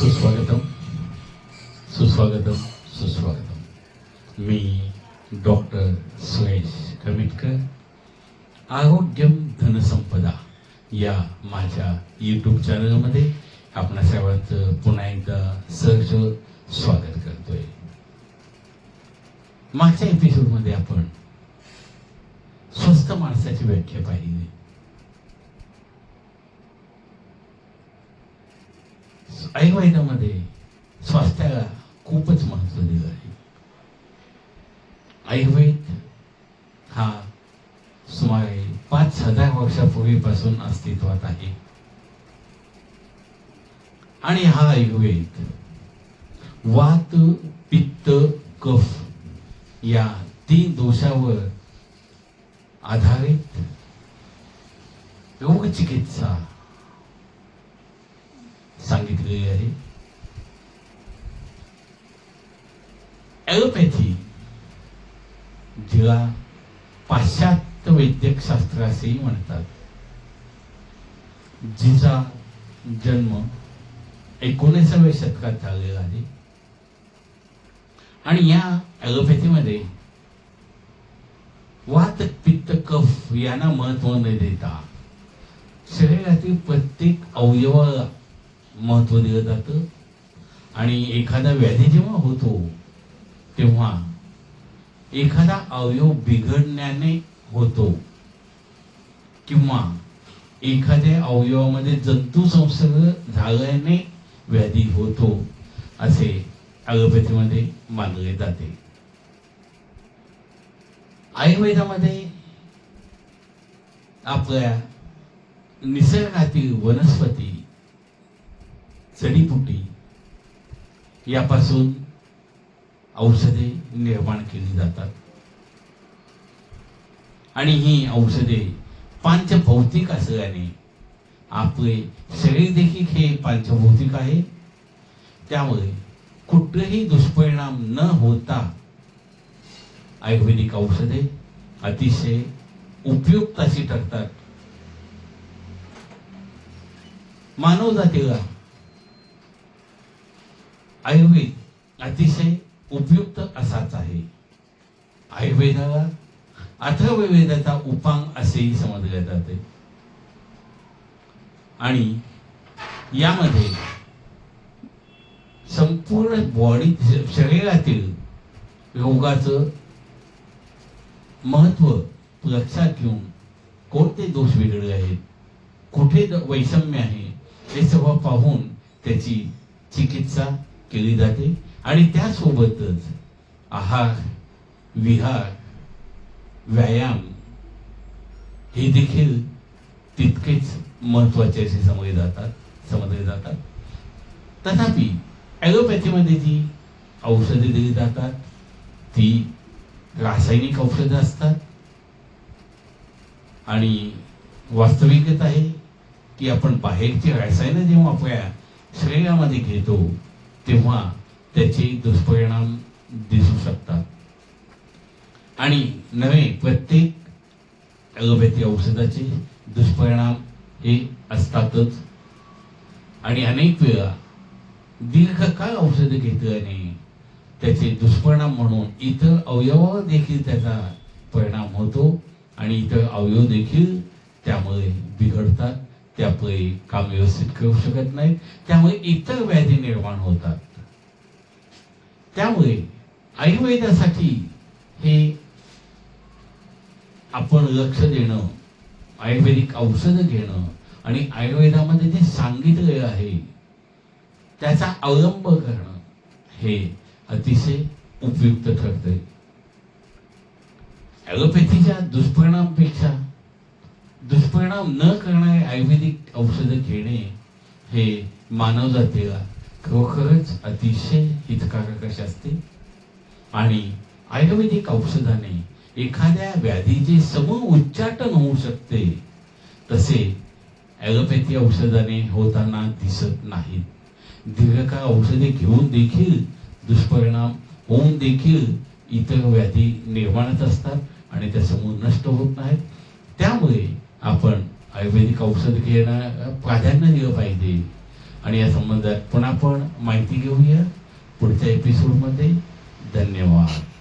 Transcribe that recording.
सुस्वागतम सुस्वागतम सुस्वागतम. मी डॉक्टर सुरेश कमिटकर, आरोग्यम धनसंपदा या माझ्या यूट्यूब चॅनलमध्ये आपणा सर्वांचं पुन्हा एकदा सहर्ष स्वागत करतोय. मागच्या एपिसोडमध्ये आपण स्वस्थ माणसाची व्याख्या पाहिली. आयुर्वेदामध्ये स्वास्थ्याला खूपच महत्त्व दिलं आहे. आयुर्वेद हा सुमारे 5,000 वर्षापूर्वीपासून अस्तित्वात आहे आणि हा आयुर्वेद वात, पित्त, कफ या 3 दोषावर आधारित रोग चिकित्सा सांगितलेली आहे. ॲलोपॅथी, जिला पाश्चात्य वैद्यक शास्त्र असेही म्हणतात, जिचा जन्म 19व्या शतकात झालेला आहे आणि या ॲलोपॅथीमध्ये वात, पित्त, कफ यांना महत्त्व न देता शरीरातील प्रत्येक अवयवाला महत्त्व दिलं जातं आणि एखादा व्याधी जेव्हा होतो तेव्हा एखादा अवयव बिघडण्याने होतो किंवा एखाद्या अवयवामध्ये जंतू संसर्ग झाल्याने व्याधी होतो असे ॲलोपॅथीमध्ये मानले जाते. आयुर्वेदामध्ये आपल्या निसर्गातील वनस्पती, जडीबुटी यापासून औषधे निर्माण केली जातात आणि ही औषधे पंचभौतिक असल्याने आपले शरीर देखील हे पंचभौतिक आहे. त्यामुळे कुठलेही दुष्परिणाम न होता आयुर्वेदिक औषधे अतिशय उपयुक्त अशी ठरतात. मानव जातीला आयुर्वेद अतिशय उपयुक्त असाच आहे. आयुर्वेदाला अथर्ववेदाचा उपांग असेही समजले जाते आणि यामध्ये संपूर्ण बॉडी शरीरातील रोगाचं महत्त्व लक्षात घेऊन कोणते दोष वेगळे आहेत, कुठे वैषम्य आहे हे सर्व पाहून त्याची चिकित्सा केली जाते आणि त्यासोबतच आहार, विहार, व्यायाम हे देखील तितकेच महत्त्वाचे असे समजले जातात. तथापि ॲलोपॅथीमध्ये जी औषधे दिली जातात ती रासायनिक औषधं असतात आणि वास्तविकता आहे की आपण बाहेरची रसायनं जेव्हा आपल्या शरीरामध्ये घेतो तेव्हा त्याचे दुष्परिणाम दिसू शकतात आणि नव्हे प्रत्येक ॲलोपॅथी औषधाचे दुष्परिणाम हे असतातच आणि अनेक वेळा दीर्घकाळ औषधे घेतल्याने त्याचे दुष्परिणाम म्हणून इतर अवयवावर देखील त्याचा परिणाम होतो आणि इतर अवयव देखील त्यामुळे बिघडतात. ते आपले काम व्यवस्थित करू शकत नाहीत, त्यामुळे इतर व्याधी निर्माण होतात. त्यामुळे आयुर्वेदासाठी हे आपण लक्ष देणं, आयुर्वेदिक औषधं घेणं आणि आयुर्वेदामध्ये जे सांगितलेलं आहे त्याचा अवलंब करणं हे अतिशय उपयुक्त ठरते. ॲलोपॅथीच्या दुष्परिणामापेक्षा दुष्परिणाम न करणारे आयुर्वेदिक औषधं घेणे हे मानव जातीला खरोखरच अतिशय हितकारक असे असते आणि आयुर्वेदिक औषधाने एखाद्या व्याधीचे समूळ उच्चाटन होऊ शकते, तसे ॲलोपॅथी औषधाने होताना दिसत नाहीत. दीर्घकाळ औषधे घेऊन देखील दुष्परिणाम होऊन देखील इतर व्याधी निर्माणच असतात आणि त्या समूळ नष्ट होत नाहीत. त्यामुळे आपण आयुर्वेदिक औषध घेणं प्राधान्य दिलं पाहिजे आणि या संबंधात पुन्हा आपण माहिती घेऊया पुढच्या एपिसोडमध्ये. धन्यवाद.